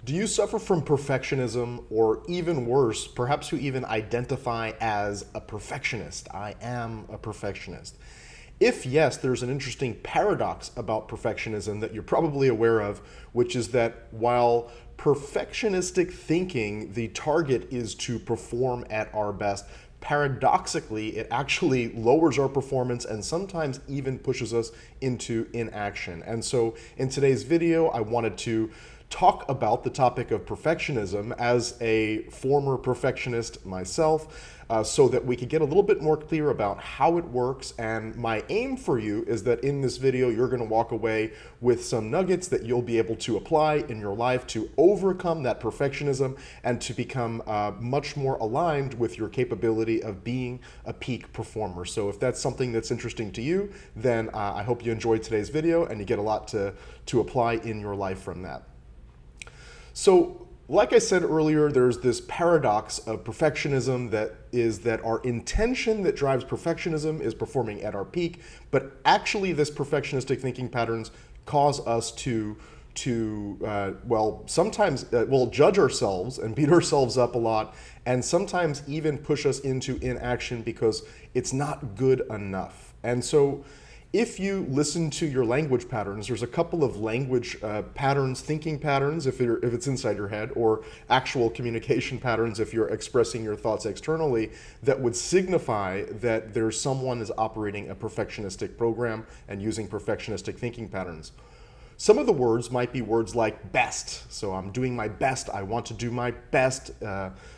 Do you suffer from perfectionism, or even worse, perhaps you even identify as a perfectionist? I am a perfectionist. If yes, there's an interesting paradox about perfectionism that you're probably aware of, which is that while perfectionistic thinking, the target is to perform at our best, paradoxically, it actually lowers our performance and sometimes even pushes us into inaction. And so in today's video, I wanted to talk about the topic of perfectionism as a former perfectionist myself, so that we could get a little bit more clear about how it works. And my aim for you is that in this video, you're going to walk away with some nuggets that you'll be able to apply in your life to overcome that perfectionism and to become much more aligned with your capability of being a peak performer. So if that's something that's interesting to you, then I hope you enjoyed today's video and you get a lot to apply in your life from that. So, like I said earlier, there's this paradox of perfectionism that is that our intention that drives perfectionism is performing at our peak, but actually this perfectionistic thinking patterns cause us to sometimes judge ourselves and beat ourselves up a lot, and sometimes even push us into inaction because it's not good enough. And so if you listen to your language patterns, there's a couple of language patterns, thinking patterns if it's inside your head, or actual communication patterns if you're expressing your thoughts externally, that would signify that there's someone is operating a perfectionistic program and using perfectionistic thinking patterns. Some of the words might be words like best. So I'm doing my best. I want to do my best.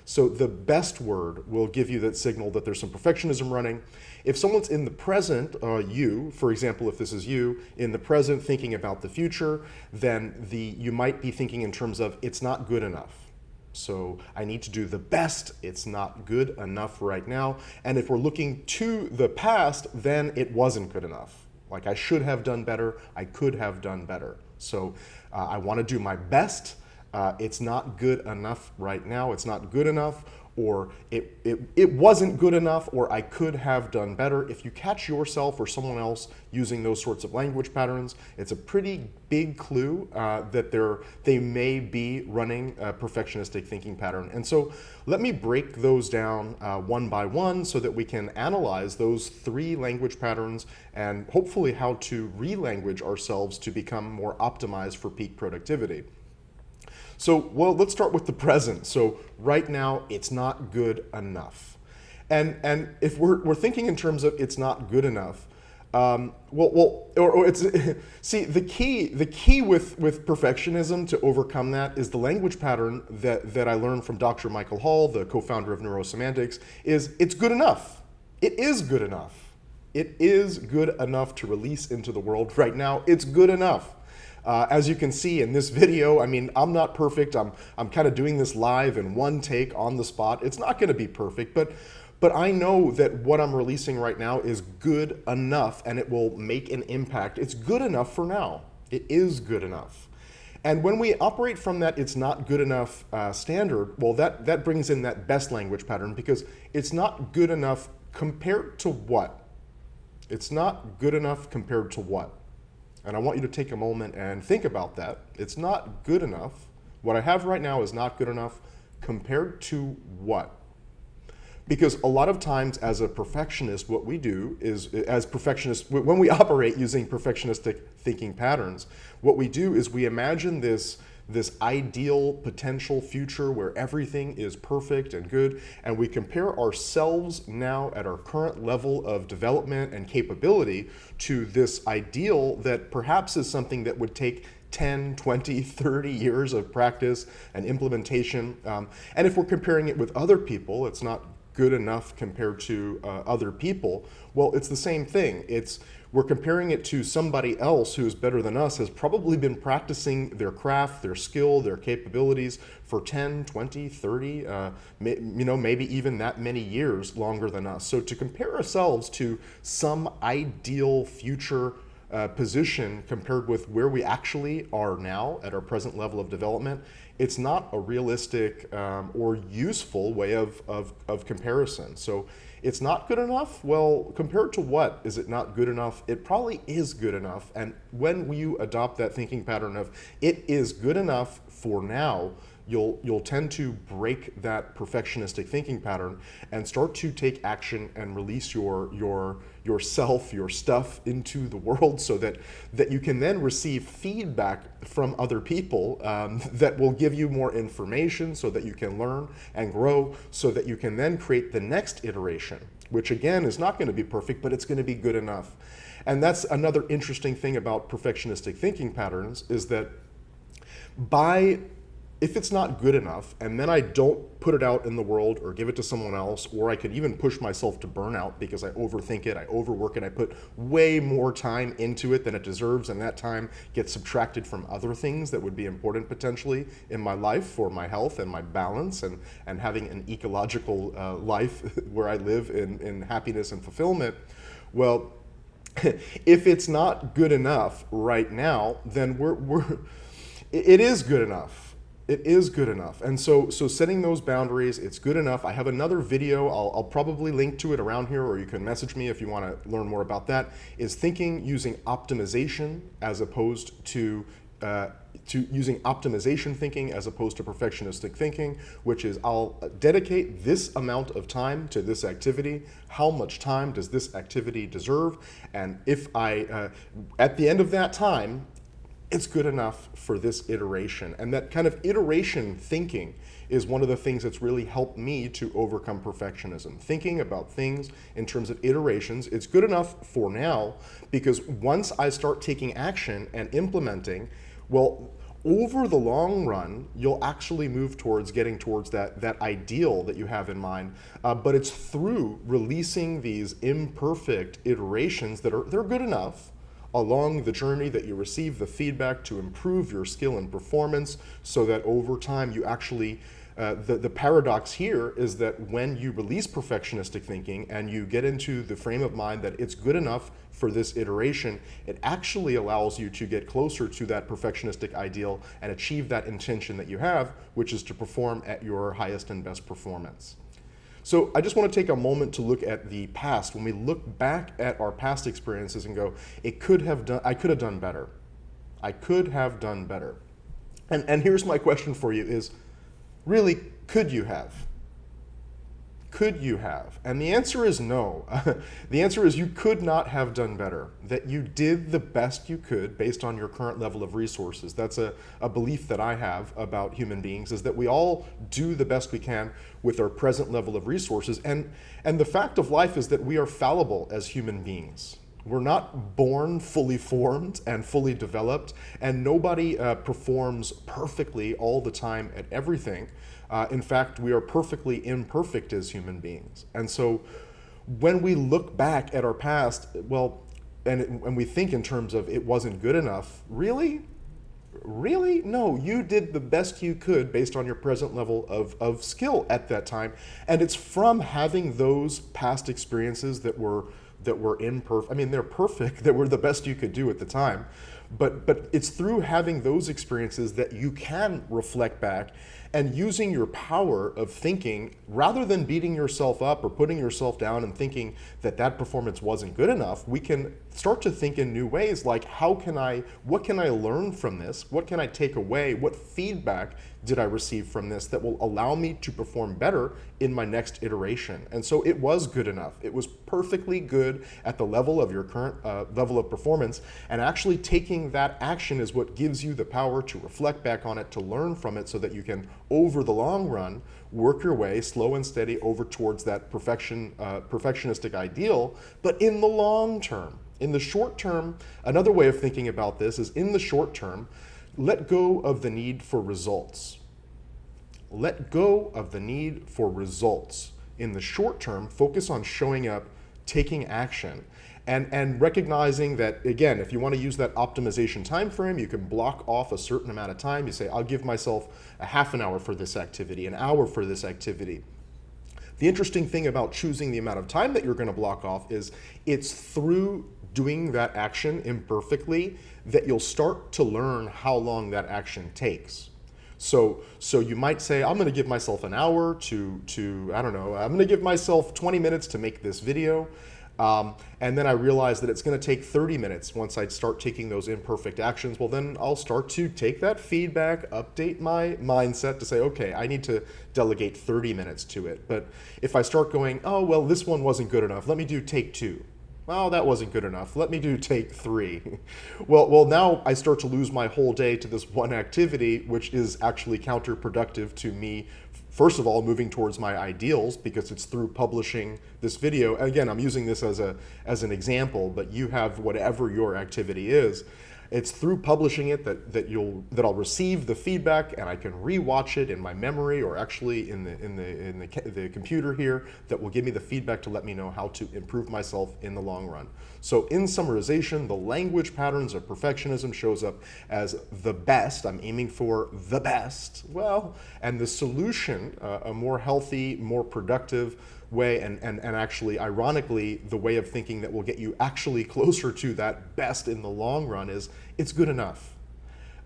So the best word will give you that signal that there's some perfectionism running. If someone's in the present, you, for example, if this is you, in the present thinking about the future, then you might be thinking in terms of it's not good enough. So I need to do the best. It's not good enough right now. And if we're looking to the past, then it wasn't good enough. Like I should have done better, I could have done better. So I want to do my best. It's not good enough right now. It's not good enough, or it wasn't good enough, or I could have done better. If you catch yourself or someone else using those sorts of language patterns, it's a pretty big clue that they may be running a perfectionistic thinking pattern. And so let me break those down one by one so that we can analyze those three language patterns and hopefully how to re-language ourselves to become more optimized for peak productivity. So, well, let's start with the present. So right now, it's not good enough. And if we're thinking in terms of it's not good enough, or it's see the key with perfectionism to overcome that is the language pattern that I learned from Dr. Michael Hall, the co-founder of neurosemantics, is it's good enough. It is good enough. It is good enough to release into the world right now. It's good enough. As you can see in this video, I mean, I'm not perfect. I'm kind of doing this live in one take on the spot. It's not going to be perfect, but I know that what I'm releasing right now is good enough and it will make an impact. It's good enough for now. It is good enough. And when we operate from that it's not good enough standard, well, that brings in that best language pattern, because it's not good enough compared to what? It's not good enough compared to what? And I want you to take a moment and think about that. It's not good enough. What I have right now is not good enough compared to what? Because a lot of times as a perfectionist, what we do is, as perfectionists, when we operate using perfectionistic thinking patterns, what we do is we imagine this ideal potential future where everything is perfect and good, and we compare ourselves now at our current level of development and capability to this ideal that perhaps is something that would take 10, 20, 30 years of practice and implementation. And if we're comparing it with other people, it's not good enough compared to other people. Well, it's the same thing. We're comparing it to somebody else who's better than us, has probably been practicing their craft, their skill, their capabilities for 10, 20, 30, maybe even that many years longer than us. So to compare ourselves to some ideal future position compared with where we actually are now at our present level of development, it's not a realistic or useful way of comparison. So it's not good enough? Well, compared to what is it not good enough? It probably is good enough. And when you adopt that thinking pattern of it is good enough for now, you'll tend to break that perfectionistic thinking pattern and start to take action and release yourself, your stuff into the world, so that you can then receive feedback from other people that will give you more information so that you can learn and grow, so that you can then create the next iteration, which again is not going to be perfect, but it's going to be good enough. And that's another interesting thing about perfectionistic thinking patterns, is that if it's not good enough and then I don't put it out in the world or give it to someone else, or I could even push myself to burnout because I overthink it, I overwork it, I put way more time into it than it deserves, and that time gets subtracted from other things that would be important potentially in my life for my health and my balance and having an ecological life where I live in happiness and fulfillment. Well, if it's not good enough right now, then it is good enough. It is good enough. And so setting those boundaries, it's good enough. I have another video, I'll probably link to it around here, or you can message me if you want to learn more about that, is thinking using optimization as opposed to using optimization thinking as opposed to perfectionistic thinking, which is I'll dedicate this amount of time to this activity. How much time does this activity deserve? And if at the end of that time, it's good enough for this iteration. And that kind of iteration thinking is one of the things that's really helped me to overcome perfectionism. Thinking about things in terms of iterations, it's good enough for now, because once I start taking action and implementing, well, over the long run, you'll actually move towards getting towards that ideal that you have in mind. But it's through releasing these imperfect iterations they're good enough along the journey that you receive the feedback to improve your skill and performance, so that over time you actually, the paradox here is that when you release perfectionistic thinking and you get into the frame of mind that it's good enough for this iteration, it actually allows you to get closer to that perfectionistic ideal and achieve that intention that you have, which is to perform at your highest and best performance. So I just want to take a moment to look at the past. When we look back at our past experiences and go, I could have done better. I could have done better. And here's my question for you is, really, could you have? Could you have? And the answer is no. The answer is you could not have done better, that you did the best you could based on your current level of resources. That's a belief that I have about human beings, is that we all do the best we can with our present level of resources. And the fact of life is that we are fallible as human beings. We're not born fully formed and fully developed, and nobody performs perfectly all the time at everything. In fact, we are perfectly imperfect as human beings. And so when we look back at our past, well, and we think in terms of it wasn't good enough, really? Really? No, you did the best you could based on your present level of skill at that time. And it's from having those past experiences that were imperfect. I mean, they're perfect, that were the best you could do at the time. But it's through having those experiences that you can reflect back and using your power of thinking, rather than beating yourself up or putting yourself down and thinking that performance wasn't good enough, we can start to think in new ways, like what can I learn from this? What can I take away? What feedback did I receive from this that will allow me to perform better in my next iteration? And so it was good enough. It was perfectly good at the level of your current level of performance. And actually taking that action is what gives you the power to reflect back on it, to learn from it, so that you can, over the long run, work your way slow and steady over towards that perfectionistic ideal. But in the long term, in the short term, another way of thinking about this is, in the short term, let go of the need for results. Let go of the need for results. In the short term, focus on showing up, taking action, and recognizing that, again, if you want to use that optimization time frame, you can block off a certain amount of time. You say, I'll give myself a half an hour for this activity, an hour for this activity. The interesting thing about choosing the amount of time that you're going to block off is it's through doing that action imperfectly that you'll start to learn how long that action takes. So you might say, I'm going to give myself an hour to I don't know, I'm going to give myself 20 minutes to make this video. And then I realize that it's going to take 30 minutes once I start taking those imperfect actions. Well, then I'll start to take that feedback, update my mindset to say, okay, I need to delegate 30 minutes to it. But if I start going, oh, well, this one wasn't good enough, let me do take 2. Well, that wasn't good enough. Let me do take 3. Well, now I start to lose my whole day to this one activity, which is actually counterproductive to me. First of all, moving towards my ideals, because it's through publishing this video. Again, I'm using this as an example, but you have whatever your activity is. It's through publishing it that I'll receive the feedback, and I can rewatch it in my memory, or actually in the computer here, that will give me the feedback to let me know how to improve myself in the long run. So in summarization, the language patterns of perfectionism shows up as the best. I'm aiming for the best. Well, and the solution, a more healthy, more productive way, and actually, ironically, the way of thinking that will get you actually closer to that best in the long run is it's good enough.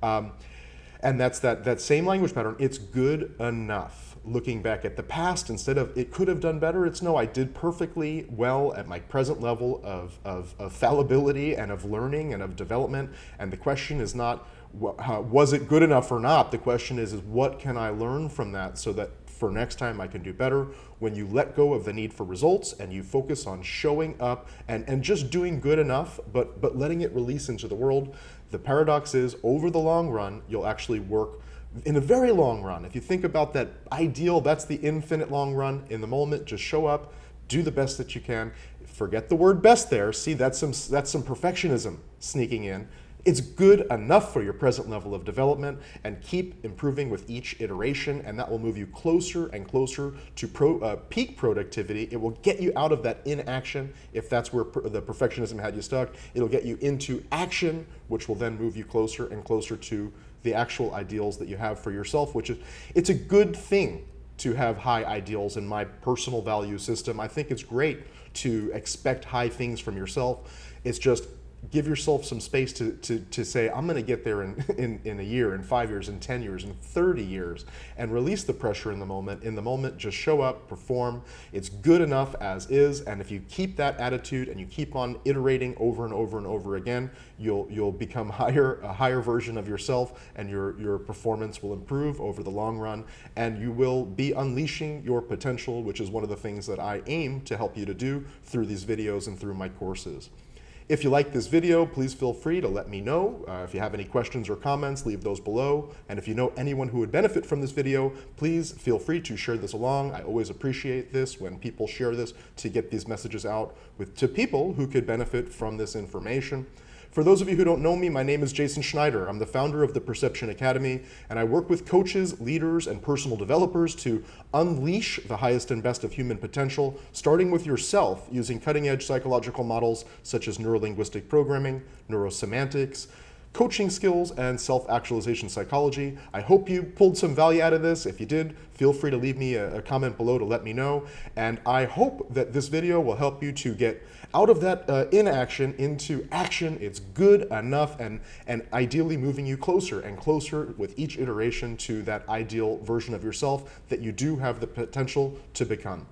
And that's that same language pattern, it's good enough. Looking back at the past, instead of it could have done better, it's no, I did perfectly well at my present level of fallibility and of learning and of development. And the question is not, was it good enough or not? The question is what can I learn from that so that for next time I can do better? When you let go of the need for results and you focus on showing up and just doing good enough, but letting it release into the world, the paradox is over the long run, you'll actually work in a very long run. If you think about that ideal, that's the infinite long run. In the moment, just show up, do the best that you can. Forget the word best there. See, that's some perfectionism sneaking in. It's good enough for your present level of development, and keep improving with each iteration, and that will move you closer and closer to peak productivity. It will get you out of that inaction, if that's where the perfectionism had you stuck. It'll get you into action, which will then move you closer and closer to the actual ideals that you have for yourself, which is, it's a good thing to have high ideals in my personal value system. I think it's great to expect high things from yourself. It's just give yourself some space to say, I'm going to get there in a year, in 5 years, in 10 years, in 30 years, and release the pressure in the moment. In the moment, just show up, perform. It's good enough as is, and if you keep that attitude and you keep on iterating over and over and over again, you'll become a higher version of yourself, and your performance will improve over the long run, and you will be unleashing your potential, which is one of the things that I aim to help you to do through these videos and through my courses. If you like this video, please feel free to let me know. If you have any questions or comments, leave those below. And if you know anyone who would benefit from this video, please feel free to share this along. I always appreciate this when people share this to get these messages out to people who could benefit from this information. For those of you who don't know me, my name is Jason Schneider. I'm the founder of the Perception Academy, and I work with coaches, leaders, and personal developers to unleash the highest and best of human potential, starting with yourself using cutting-edge psychological models such as neurolinguistic programming, neurosemantics, coaching skills, and self-actualization psychology. I hope you pulled some value out of this. If you did, feel free to leave me a comment below to let me know. And I hope that this video will help you to get out of that inaction into action. It's good enough, and ideally moving you closer and closer with each iteration to that ideal version of yourself that you do have the potential to become.